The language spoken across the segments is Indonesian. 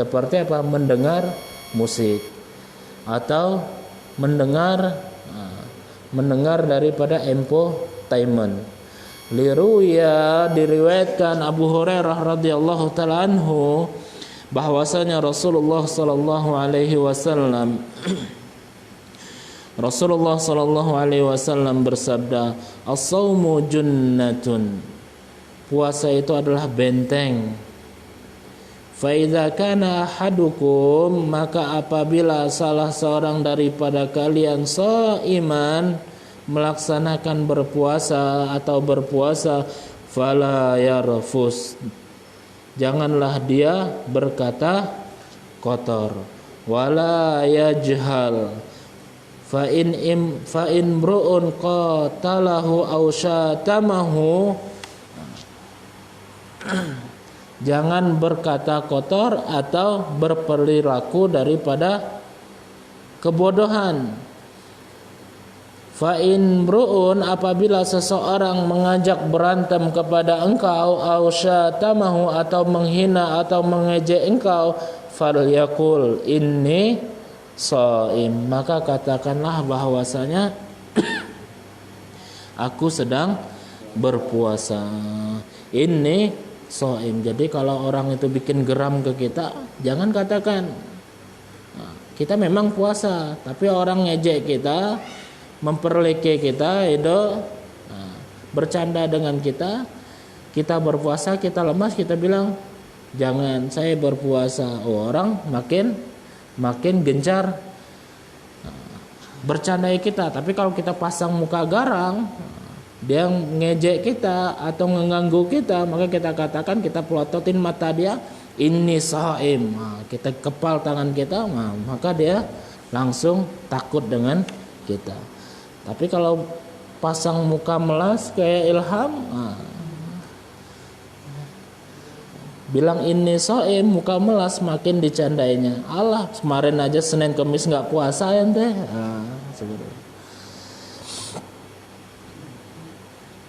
Seperti apa? Mendengar musik atau mendengar daripada entertainment. Liruya, diriwayatkan Abu Hurairah radhiyallahu taala anhu bahwasanya Rasulullah sallallahu alaihi wasallam bersabda, "As-saumu junnatun." Puasa itu adalah benteng. Fa idza kana ahadukum, maka apabila salah seorang daripada kalian shaiman, melaksanakan berpuasa, fala yarfus, janganlah dia berkata kotor, wala yajhal, fa in bru'un qatalahu aw syatamahu, jangan berkata kotor atau berperilaku daripada kebodohan. Fa in bru'un, apabila seseorang mengajak berantem kepada engkau, au syatamahu, atau menghina atau mengejek engkau, falyaqul inni shaim, maka katakanlah bahwasanya aku sedang berpuasa. Inni shaim. Jadi kalau orang itu bikin geram ke kita, jangan katakan kita memang puasa, tapi orang ngejek kita, memperleke kita, itu bercanda dengan kita berpuasa, kita lemas, kita bilang jangan, saya berpuasa. Orang makin gencar bercandai kita. Tapi kalau kita pasang muka garang, dia ngejek kita atau mengganggu kita, maka kita katakan, kita pelototin mata dia, ini shaim. Kita kepal tangan kita, maka dia langsung takut dengan kita. Tapi kalau pasang muka melas kayak Ilham, bilang ini shaim, muka melas, makin dicandainya. Allah, kemarin aja Senin Kamis nggak puasa ente.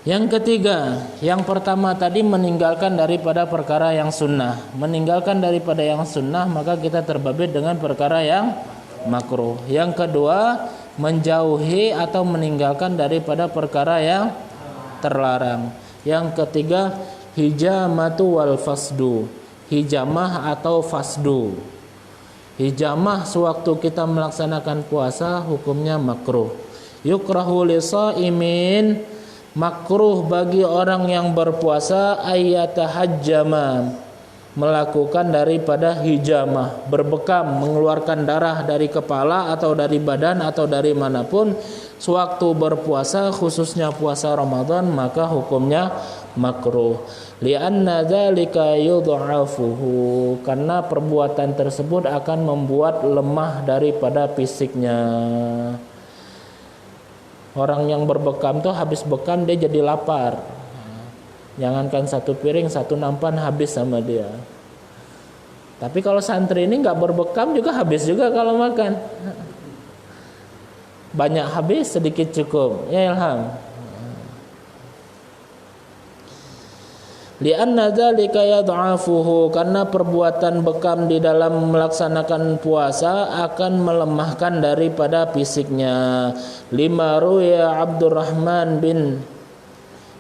Yang ketiga, yang pertama tadi meninggalkan daripada perkara yang sunnah. Meninggalkan daripada yang sunnah, maka kita terbabit dengan perkara yang makruh. Yang kedua, menjauhi atau meninggalkan daripada perkara yang terlarang. Yang ketiga, hijamatu wal fasdu, hijamah atau fasdu. Hijamah sewaktu kita melaksanakan puasa hukumnya makruh. Yukrahu lisaimin, makruh bagi orang yang berpuasa, ayyatahajjama, melakukan daripada hijamah, berbekam, mengeluarkan darah dari kepala atau dari badan atau dari manapun sewaktu berpuasa, khususnya puasa Ramadan, maka hukumnya makruh. Li'anna dzalika yudha'afuhu, karena perbuatan tersebut akan membuat lemah daripada fisiknya. Orang yang berbekam tuh habis bekam dia jadi lapar. Jangankan satu piring, satu nampan habis sama dia. Tapi kalau santri ini nggak berbekam juga habis juga kalau makan. Banyak habis, sedikit cukup. Ya Ilham. Li'anna dzalika yad'afuhu, karena perbuatan bekam di dalam melaksanakan puasa akan melemahkan daripada fisiknya. Lima ruya Abdurrahman bin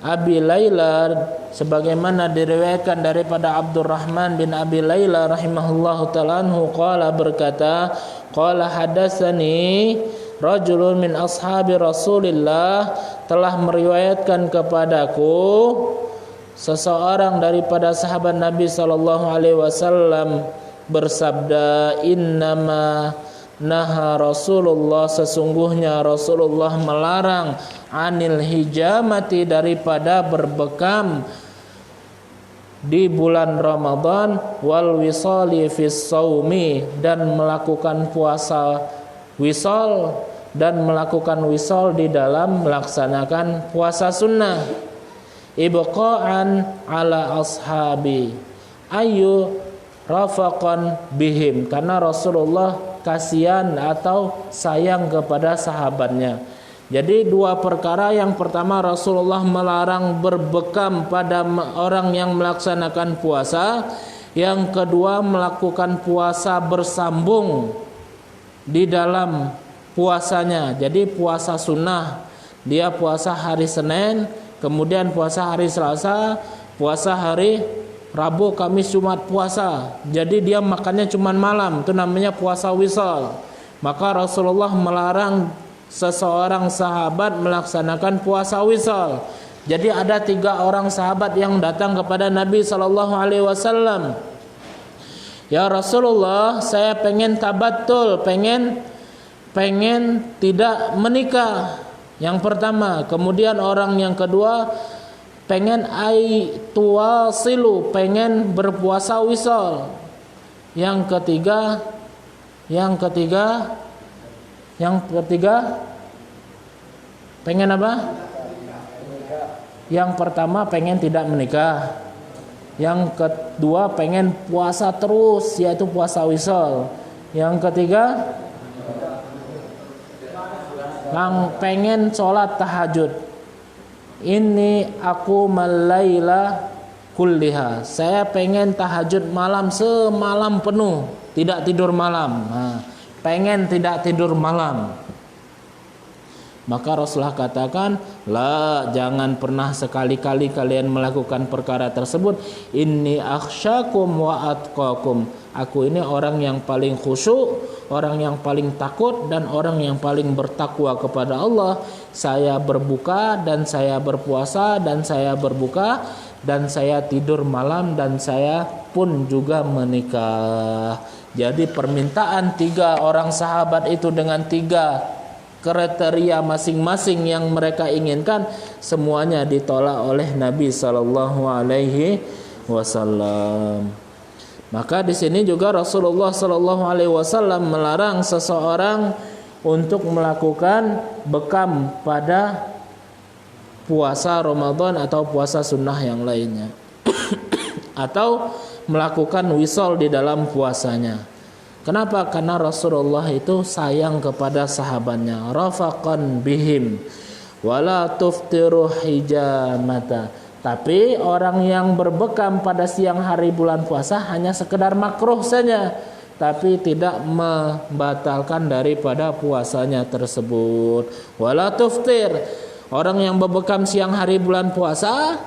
Abi Laila, sebagaimana diriwayatkan daripada Abdurrahman bin Abi Laila rahimahullahu ta'ala anhu, qala, berkata, qala hadatsani rajulun min ashabi Rasulillah, telah meriwayatkan kepadaku seseorang daripada sahabat Nabi sallallahu alaihi wasallam bersabda, innama naha Rasulullah, sesungguhnya Rasulullah melarang anil hijamati, daripada berbekam di bulan Ramadan, wal wisali fis saumi, dan melakukan puasa wisal, dan melakukan wisal di dalam melaksanakan puasa sunnah. Ibqa'an ala ashabi ayu rafaqan bihim, karena Rasulullah kasihan atau sayang kepada sahabatnya. Jadi dua perkara, yang pertama Rasulullah melarang berbekam pada orang yang melaksanakan puasa, Yang kedua, melakukan puasa bersambung di dalam puasanya. Jadi puasa sunnah, dia puasa hari Senin, kemudian puasa hari Selasa, puasa hari Rabu, Kamis, Jumat puasa. Jadi dia makannya cuma malam, itu namanya puasa wisal. Maka Rasulullah melarang seseorang sahabat melaksanakan puasa wisal. Jadi ada 3 orang sahabat yang datang kepada Nabi SAW. Ya Rasulullah, saya pengen tabatul, pengen tidak menikah. Yang pertama. Kemudian orang yang kedua, pengen tuwasilu, pengen berpuasa wisal. Yang ketiga, pengen apa? Yang pertama pengen tidak menikah. Yang kedua pengen puasa terus, yaitu puasa wisal. Yang ketiga yang pengen sholat tahajud. Ini aku malaila kulliha. Saya pengen tahajud malam semalam penuh, tidak tidur malam. Pengen tidak tidur malam. Maka Rasulullah katakan, la, jangan pernah sekali-kali kalian melakukan perkara tersebut. Inni akhsyakum wa atqakum. Aku ini orang yang paling khusyuk, orang yang paling takut, dan orang yang paling bertakwa kepada Allah. Saya berbuka dan saya berpuasa dan saya berbuka dan saya tidur malam dan saya pun juga menikah. Jadi permintaan 3 orang sahabat itu dengan 3 kriteria masing-masing yang mereka inginkan, semuanya ditolak oleh Nabi sallallahu alaihi wasallam. Maka di sini juga Rasulullah sallallahu alaihi wasallam melarang seseorang untuk melakukan bekam pada puasa Ramadan atau puasa sunnah yang lainnya. Atau melakukan wisal di dalam puasanya. Kenapa? Karena Rasulullah itu sayang kepada sahabatnya. Rafaqan bihim wala tuftiru hijamata. Tapi orang yang berbekam pada siang hari bulan puasa hanya sekedar makruh saja, tapi tidak membatalkan daripada puasanya tersebut. Wala tuftir. Orang yang berbekam siang hari bulan puasa,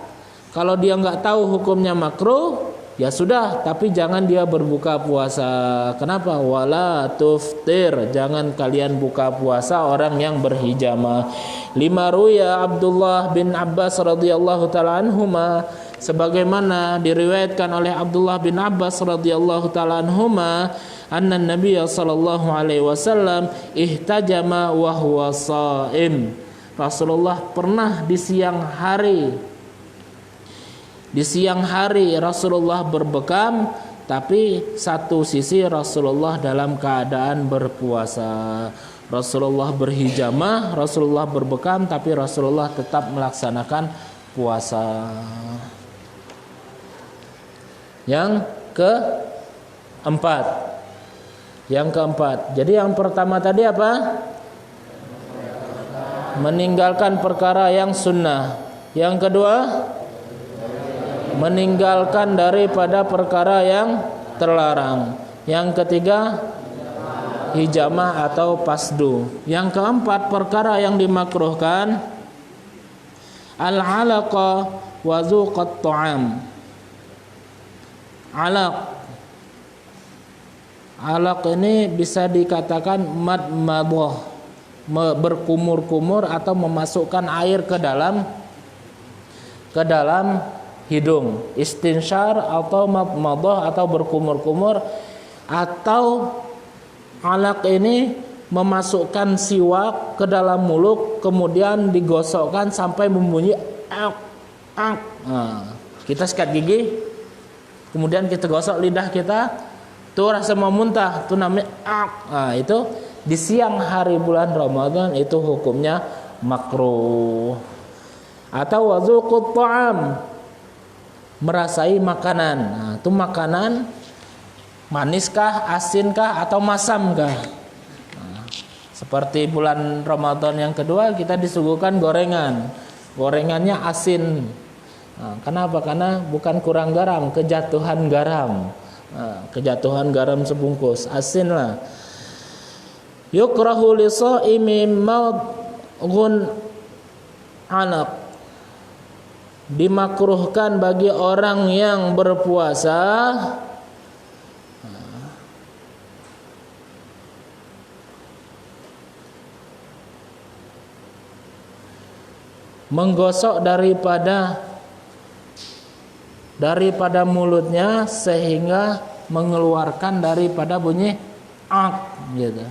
kalau dia nggak tahu hukumnya makruh, ya sudah, tapi jangan dia berbuka puasa. Kenapa? Wala tuftir, jangan kalian buka puasa orang yang berhijamah. Lima ruya Abdullah bin Abbas radhiyallahu taala anhuma, sebagaimana diriwayatkan oleh Abdullah bin Abbas radhiyallahu taala anhuma, anna Nabiy sallallahu alaihi wasallam ihtajama wa huwa shaim. Rasulullah pernah di siang hari Rasulullah berbekam, tapi satu sisi Rasulullah dalam keadaan berpuasa. Rasulullah berhijamah, Rasulullah berbekam, tapi Rasulullah tetap melaksanakan puasa. Yang keempat. Jadi yang pertama tadi apa? Meninggalkan perkara yang sunnah. Yang kedua, meninggalkan daripada perkara yang terlarang. Yang ketiga, hijamah atau pasdu. Yang keempat, perkara yang dimakruhkan, al-alaqa wa zuqat ta'am. Alaq ini bisa dikatakan madmadah, berkumur-kumur atau memasukkan air ke dalam hidung, istinsyar atau madmadah atau berkumur-kumur, atau alaq ini memasukkan siwak ke dalam mulut kemudian digosokkan sampai membunyi ak. Nah, kita sikat gigi, kemudian kita gosok lidah kita, tuh rasa mau muntah, tuh namanya ak. Nah, itu di siang hari bulan Ramadan itu hukumnya makruh. Atau wazuqut ta'am, merasai makanan. Nah, itu makanan maniskah, asinkah, atau masamkah? Nah, seperti bulan Ramadan yang kedua kita disuguhkan gorengan. Gorengannya asin. Nah, kenapa? Karena bukan kurang garam, kejatuhan garam. Nah, kejatuhan garam sebungkus, asin lah. Yukrahu li shaimi maghun anak. Dimakruhkan bagi orang yang berpuasa menggosok daripada mulutnya sehingga mengeluarkan daripada bunyi ak gitu.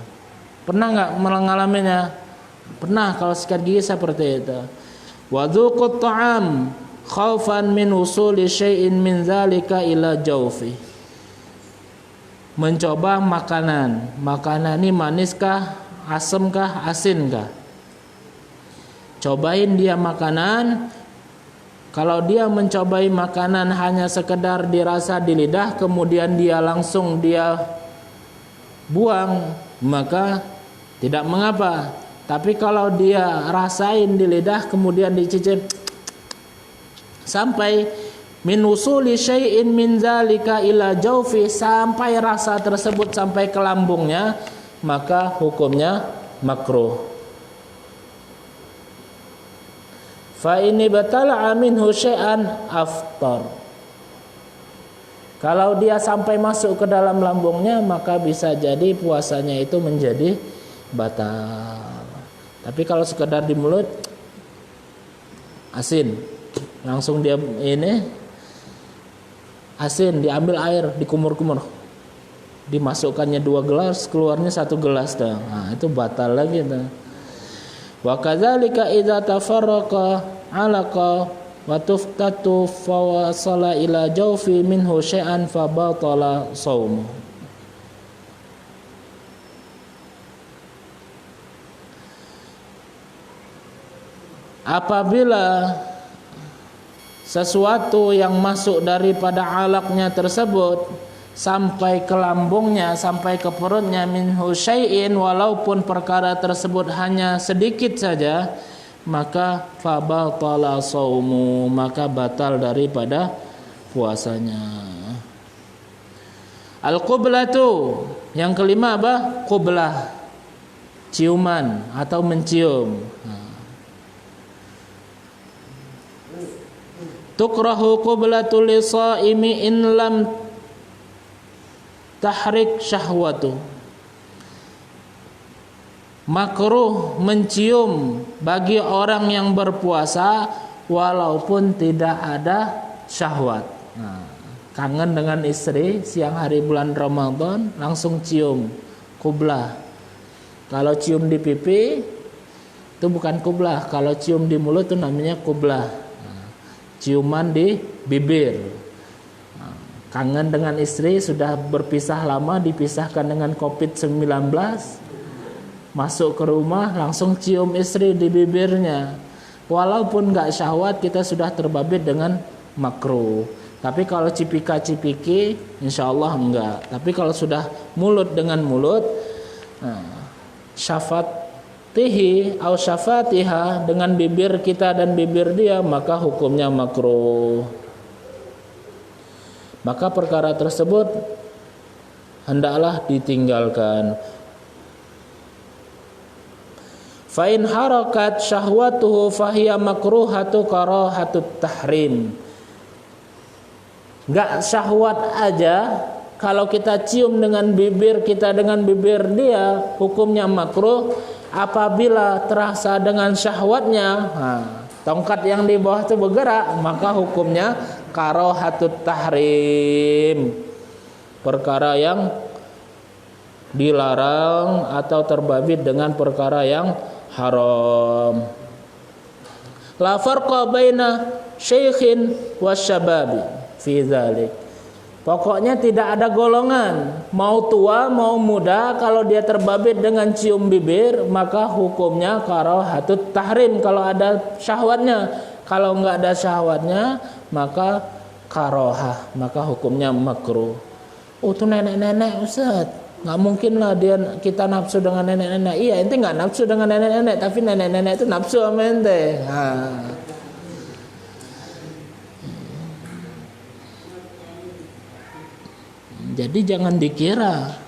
Pernah nggak mengalaminya? Pernah, kalau sikat gigi seperti itu. Wa dzuqut ta'am khaufan min usuli syai'in min dzalika ila jawfi. Mencoba makanan. Makanan ini maniskah, asemkah, asinkah? Cobain dia makanan. Kalau dia mencobai makanan hanya sekedar dirasa di lidah kemudian dia langsung buang, maka tidak mengapa. Tapi kalau dia rasain di lidah kemudian dicicip sampai min usuli syai'in min zalika ila jaufi, sampai rasa tersebut sampai ke lambungnya, maka hukumnya makruh. Fa ini batala minhu syai'an aftar. Kalau dia sampai masuk ke dalam lambungnya, maka bisa jadi puasanya itu menjadi batal. Tapi kalau sekedar di mulut, asin, langsung dia ini asin, diambil air, dikumur-kumur, dimasukkannya 2 gelas, keluarnya 1 gelas dah. Nah, itu batal lagi dah. Wa kadzalika idza tafarraqa 'alaqa wa tuftatu fa wasala ila jawfi minhu syai'an fa batala shaum. Apabila sesuatu yang masuk daripada alaknya tersebut sampai ke lambungnya, sampai ke perutnya, minhu syai'in, walaupun perkara tersebut hanya sedikit saja, maka fabatala shaumu, maka batal daripada puasanya. Al-qublatu, yang kelima apa? Qublah, ciuman atau mencium. Tukrahu qublatul lisaimi in lam tahrik syahwatu. Makruh mencium bagi orang yang berpuasa walaupun tidak ada syahwat. Nah, kangen dengan istri siang hari bulan Ramadan, langsung cium, qublah. Kalau cium di pipi itu bukan qublah, kalau cium di mulut itu namanya qublah. Nah, ciuman di bibir. Kangen dengan istri, sudah berpisah lama, dipisahkan dengan COVID-19, masuk ke rumah langsung cium istri di bibirnya. Walaupun gak syahwat, kita sudah terbabit dengan makruh. Tapi kalau cipika-cipiki insya Allah enggak. Tapi kalau sudah mulut dengan mulut, syafatihi atau syafatiha, dengan bibir kita dan bibir dia, maka hukumnya makruh. Maka perkara tersebut hendaklah ditinggalkan. Fa in harakat syahwatuhu fahiya makruhatu karahatut tahrim. Enggak syahwat aja, kalau kita cium dengan bibir kita dengan bibir dia, hukumnya makruh. Apabila terasa dengan syahwatnya, tongkat yang di bawah itu bergerak, maka hukumnya karahatut tahrim, perkara yang dilarang atau terbabit dengan perkara yang haram. La farqa baina syaikhin wasyababi fi dzalik. Pokoknya tidak ada golongan, mau tua mau muda, kalau dia terbabit dengan cium bibir maka hukumnya karahatut tahrim kalau ada syahwatnya. Kalau enggak ada syahwatnya maka karohah, maka hukumnya makruh. Oh itu nenek-nenek Ustaz, nggak mungkin lah kita nafsu dengan nenek-nenek. Iya, ente nggak nafsu dengan nenek-nenek, tapi nenek-nenek itu nafsu sama ente. Jadi jangan dikira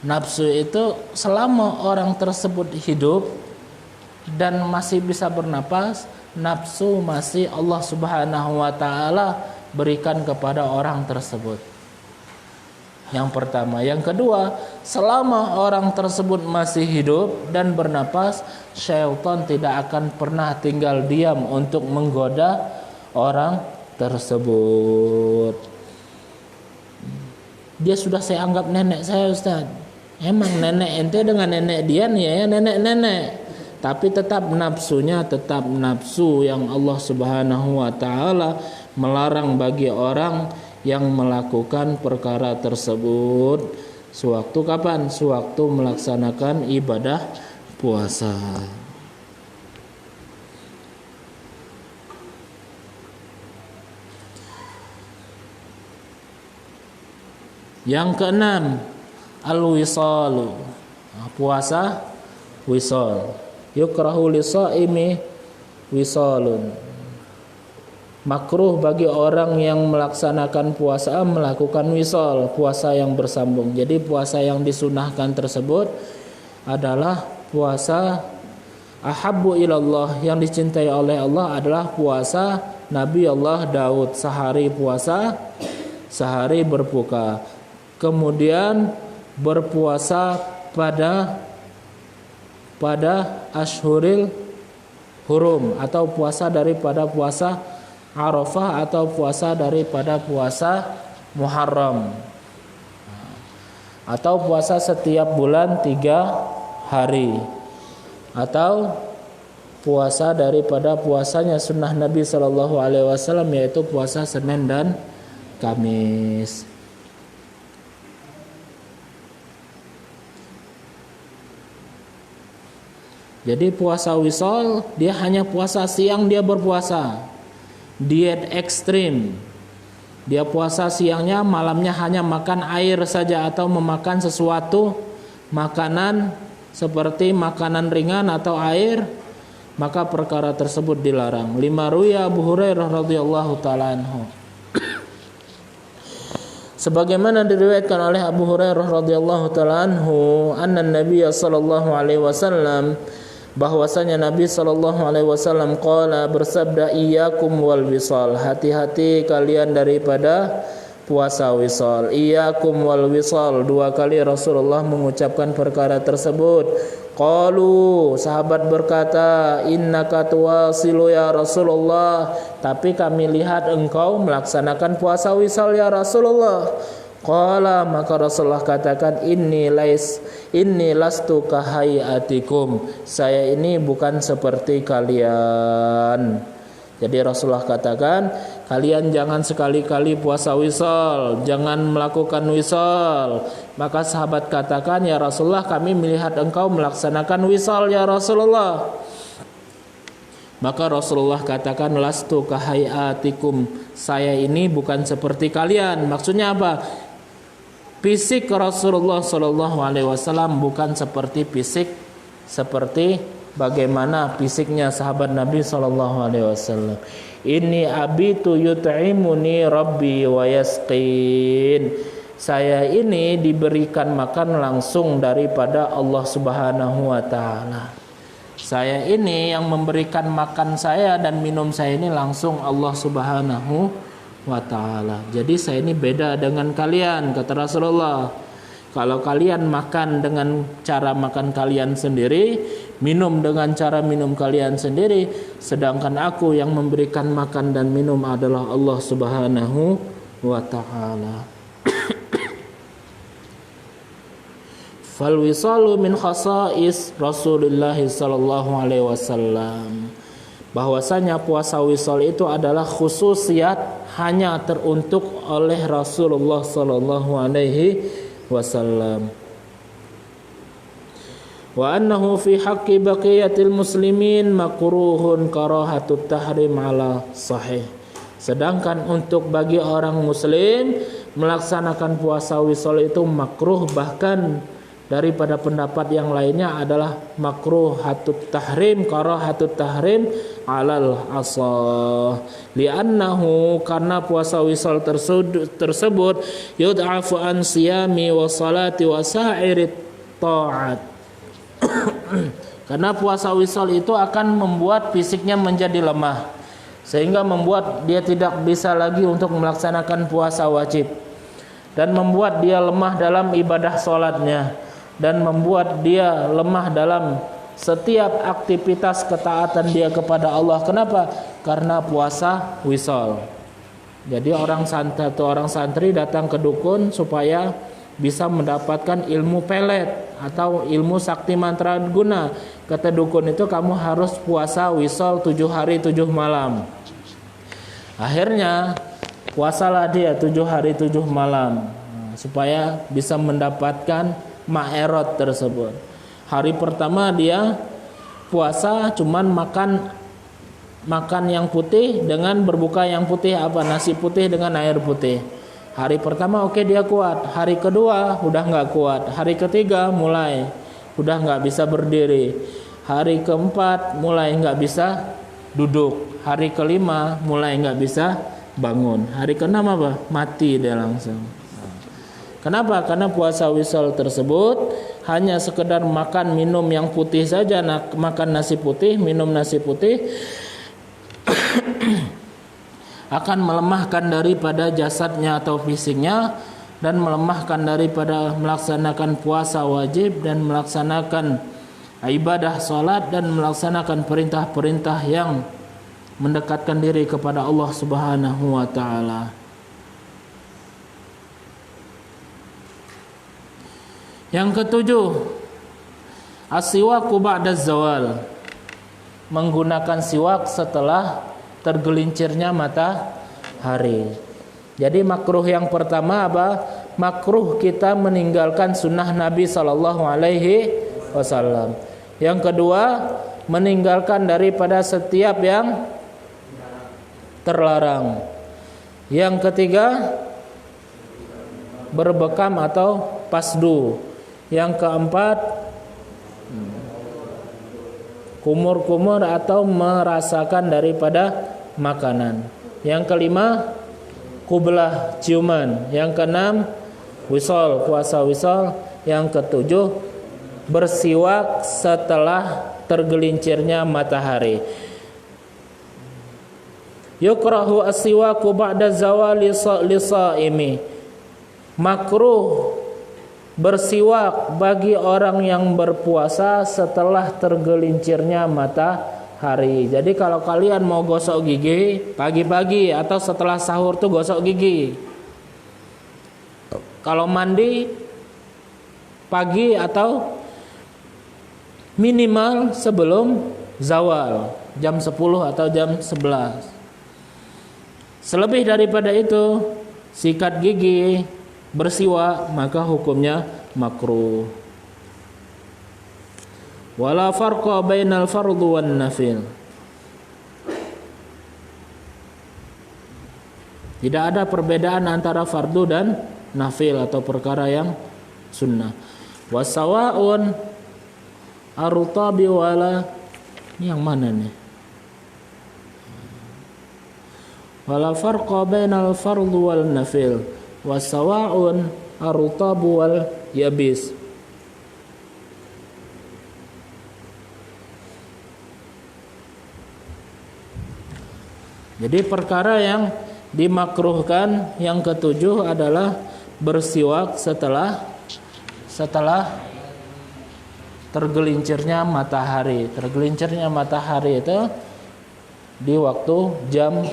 nafsu itu selama orang tersebut hidup dan masih bisa bernapas, nafsu masih Allah Subhanahu wa taala berikan kepada orang tersebut. Yang pertama, yang kedua, selama orang tersebut masih hidup dan bernapas, syaitan tidak akan pernah tinggal diam untuk menggoda orang tersebut. Dia sudah saya anggap nenek saya, Ustaz. Emang nenek ente dengan nenek dia nih ya nenek-nenek. Tapi tetap nafsunya tetap nafsu yang Allah Subhanahu wa taala melarang bagi orang yang melakukan perkara tersebut sewaktu kapan? Sewaktu melaksanakan ibadah puasa. Yang keenam, al-wisalu. Puasa wisal. Yukrahu lisaimi wisalun. Makruh bagi orang yang melaksanakan puasa melakukan wisal, puasa yang bersambung. Jadi puasa yang disunahkan tersebut adalah puasa ahabbu ilallah, yang dicintai oleh Allah adalah puasa Nabi Allah Daud, sehari puasa, sehari berbuka. Kemudian berpuasa pada Ashhuril Hurum, atau puasa daripada puasa Arafah, atau puasa daripada puasa Muharram, atau puasa setiap bulan 3 hari, atau puasa daripada puasanya sunnah Nabi SAW, yaitu puasa Senin dan Kamis. Jadi puasa wisal dia hanya puasa siang, dia berpuasa. Diet ekstrim. Dia puasa siangnya, malamnya hanya makan air saja atau memakan sesuatu makanan seperti makanan ringan atau air, maka perkara tersebut dilarang. Lima ruya Abu Hurairah radhiyallahu taala anhu. Sebagaimana diriwayatkan oleh Abu Hurairah radhiyallahu taala anhu, anna Nabi sallallahu alaihi wasallam, bahwasanya Nabi sallallahu alaihi wasallam qala, bersabda, iyyakum wal wisal, hati-hati kalian daripada puasa wisal. Iyyakum wal wisal, 2 kali Rasulullah mengucapkan perkara tersebut. Qalu, sahabat berkata, innaka tuwasilu ya Rasulullah, tapi kami lihat engkau melaksanakan puasa wisal ya Rasulullah. Qala, maka Rasulullah katakan, inni lastu kahayatikum, saya ini bukan seperti kalian. Jadi Rasulullah katakan, kalian jangan sekali-kali puasa wisal, jangan melakukan wisal. Maka sahabat katakan, ya Rasulullah, kami melihat engkau melaksanakan wisal ya Rasulullah. Maka Rasulullah katakan, lastu kahayatikum, saya ini bukan seperti kalian. Maksudnya apa? Fisik Rasulullah Shallallahu Alaihi Wasallam bukan seperti bagaimana fisiknya sahabat Nabi Shallallahu Alaihi Wasallam. Ini abitu yut'imuni Rabbi wa yasqin. Saya ini diberikan makan langsung daripada Allah Subhanahu wa taala. Saya ini yang memberikan makan saya dan minum saya ini langsung Allah Subhanahu wa ta'ala. Jadi saya ini beda dengan kalian, kata Rasulullah. Kalau kalian makan dengan cara makan kalian sendiri, minum dengan cara minum kalian sendiri, sedangkan aku yang memberikan makan dan minum adalah Allah Subhanahu wa ta'ala. Fal wisalu min khasais Rasulullah sallallahu alaihi wasallam. Bahwasanya puasa wisal itu adalah khususiat hanya teruntuk oleh Rasulullah sallallahu alaihi wasallam. Wa annahu fi haqqi baqiyatil muslimin makruhun karahatut tahrim ala sahih. Sedangkan untuk bagi orang muslim melaksanakan puasa wisal itu makruh, bahkan daripada pendapat yang lainnya adalah makruhatut tahrim, karahatut tahrim alal asah. Li'annahu, karena puasa wisal tersebut yud'afu an siyami wa salati wa sa'irit ta'at. Karena puasa wisal itu akan membuat fisiknya menjadi lemah, sehingga membuat dia tidak bisa lagi untuk melaksanakan puasa wajib, dan membuat dia lemah dalam ibadah sholatnya, dan membuat dia lemah dalam setiap aktivitas ketaatan dia kepada Allah. Kenapa? Karena puasa wisal. Jadi orang santri datang ke dukun supaya bisa mendapatkan ilmu pelet atau ilmu sakti mantra guna. Kata dukun itu, kamu harus puasa wisal 7 hari 7 malam. Akhirnya puasalah dia 7 hari 7 malam supaya bisa mendapatkan ma'erot tersebut. Hari pertama dia puasa cuman makan yang putih dengan berbuka yang putih, nasi putih dengan air putih. Hari pertama oke, dia kuat. Hari kedua udah nggak kuat. Hari ketiga mulai udah nggak bisa berdiri. Hari keempat mulai nggak bisa duduk. Hari kelima mulai nggak bisa bangun. Hari keenam apa? Mati dia langsung. Kenapa? Karena puasa wisal tersebut hanya sekedar makan minum yang putih saja, makan nasi putih, minum nasi putih akan melemahkan daripada jasadnya atau fisiknya, dan melemahkan daripada melaksanakan puasa wajib dan melaksanakan ibadah salat dan melaksanakan perintah-perintah yang mendekatkan diri kepada Allah Subhanahu wa taala. Yang ketujuh, as-siwaku ba'da zawal. Menggunakan siwak setelah tergelincirnya matahari. Jadi makruh yang pertama apa? Makruh kita meninggalkan sunnah Nabi sallallahu alaihi wasallam. Yang kedua, meninggalkan daripada setiap yang terlarang. Yang ketiga, berbekam atau pasdu. Yang keempat, kumur-kumur atau merasakan daripada makanan. Yang kelima, kublah, ciuman. Yang keenam, wisol, puasa wisol. Yang ketujuh, bersiwak setelah tergelincirnya matahari. Yukrahu as-siwaku ba'da zawali lisaimi. Makruh bersiwak bagi orang yang berpuasa setelah tergelincirnya matahari. Jadi kalau kalian mau gosok gigi pagi-pagi atau setelah sahur tuh gosok gigi. Kalau mandi pagi atau minimal sebelum zawal, jam 10 atau jam 11. Selebih daripada itu, sikat gigi, bersiwak, maka hukumnya makruh. Wala farqa bainal fardhu wan nafil. Tidak ada perbedaan antara fardu dan nafil atau perkara yang sunnah. Wasawa'un arutabi wala, ini yang mana nih? Wala farqa bainal fardhu wal nafil wasawa'un arutabu wal yabis. Jadi perkara yang dimakruhkan yang ketujuh adalah bersiwak setelah tergelincirnya matahari. Tergelincirnya matahari itu di waktu jam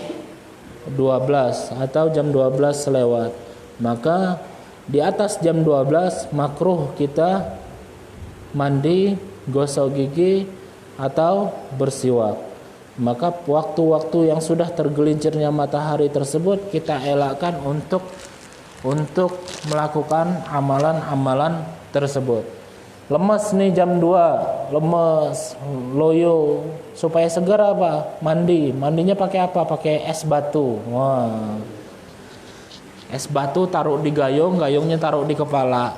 12 atau jam 12 lewat. Maka di atas jam 12 makruh kita mandi, gosok gigi atau bersiwak. Maka waktu-waktu yang sudah tergelincirnya matahari tersebut kita elakkan untuk melakukan amalan-amalan tersebut. Lemes nih jam 2, lemes, loyo, supaya segar apa? Mandinya pakai apa? Pakai es batu. Wah. Es batu taruh di gayung, gayungnya taruh di kepala.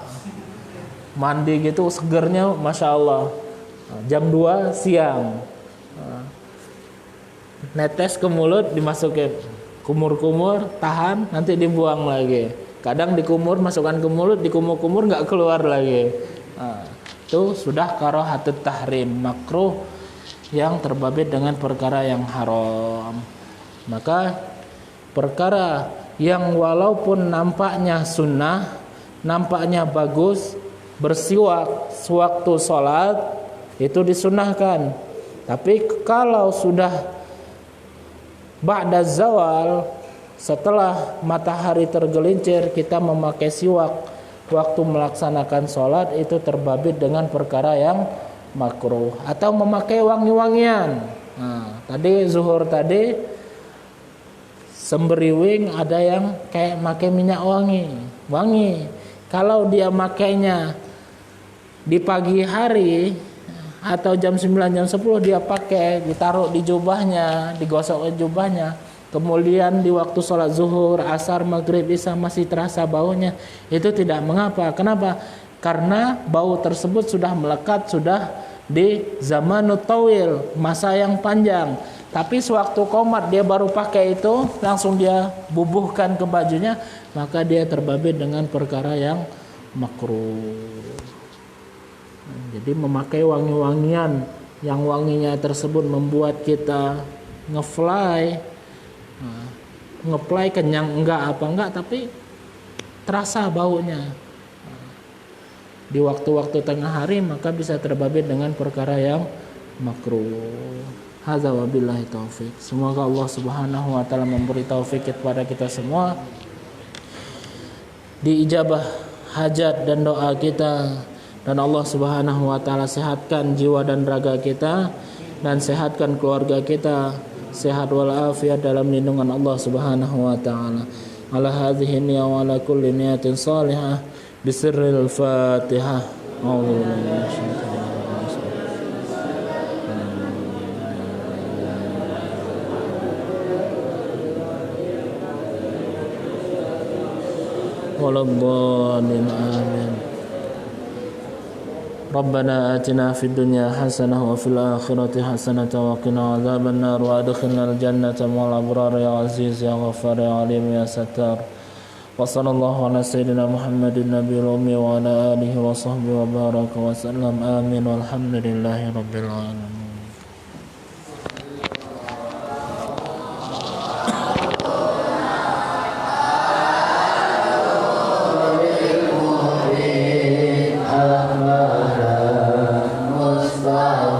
mandi gitu segernya Masya Allah. Jam 2 siang netes ke mulut, dimasukin kumur-kumur, tahan, nanti dibuang lagi. Kadang dikumur, masukkan ke mulut, dikumur-kumur nggak keluar lagi. Itu sudah karahatut tahrim, makruh yang terbabit dengan perkara yang haram. Maka perkara yang walaupun nampaknya sunnah, nampaknya bagus, bersiwak sewaktu sholat, itu disunnahkan. Tapi kalau sudah ba'da zawal, setelah matahari tergelincir, kita memakai siwak waktu melaksanakan sholat, itu terbabit dengan perkara yang makruh. Atau memakai wangi-wangian. Tadi zuhur tadi semberiwing, ada yang kayak pakai minyak wangi. Kalau dia makainya di pagi hari atau jam 9 jam 10 dia pakai, ditaruh di jubahnya, digosok jubahnya, kemudian di waktu sholat zuhur, asar, maghrib, isya masih terasa baunya, itu tidak mengapa. Kenapa? Karena bau tersebut sudah melekat, sudah di zamanut tawil, masa yang panjang. Tapi sewaktu qomat dia baru pakai itu, langsung dia bubuhkan ke bajunya, maka dia terbabit dengan perkara yang makruh. Jadi memakai wangi-wangian yang wanginya tersebut membuat kita ngefly kenyang enggak, tapi terasa baunya di waktu-waktu tengah hari, maka bisa terbabit dengan perkara yang makruh. Hadza wabillahi taufik. Semoga Allah Subhanahu wa taala memberi taufik kepada kita semua, diijabah hajat dan doa kita, dan Allah Subhanahu wa taala sehatkan jiwa dan raga kita, dan sehatkan keluarga kita, sehat walafiat dalam lindungan Allah Subhanahu wa taala. Ala hadhihi niyya wa ala kulli niyatin salihah bisirril Fatihah. Waladhdallin amin. Rabbana atina fid dunya hasanah wa fil akhirati hasanah wa qina adzaban nar wa adkhilnal jannata ma'al abrar ya aziz ya ghaffar ya alim ya sattar. Wa sallallahu ala sayyidina Muhammadin nabiyil ummi wa ala alihi wa sahbihi wa baraka wa sallam. Amin walhamdulillahi rabbil alamin.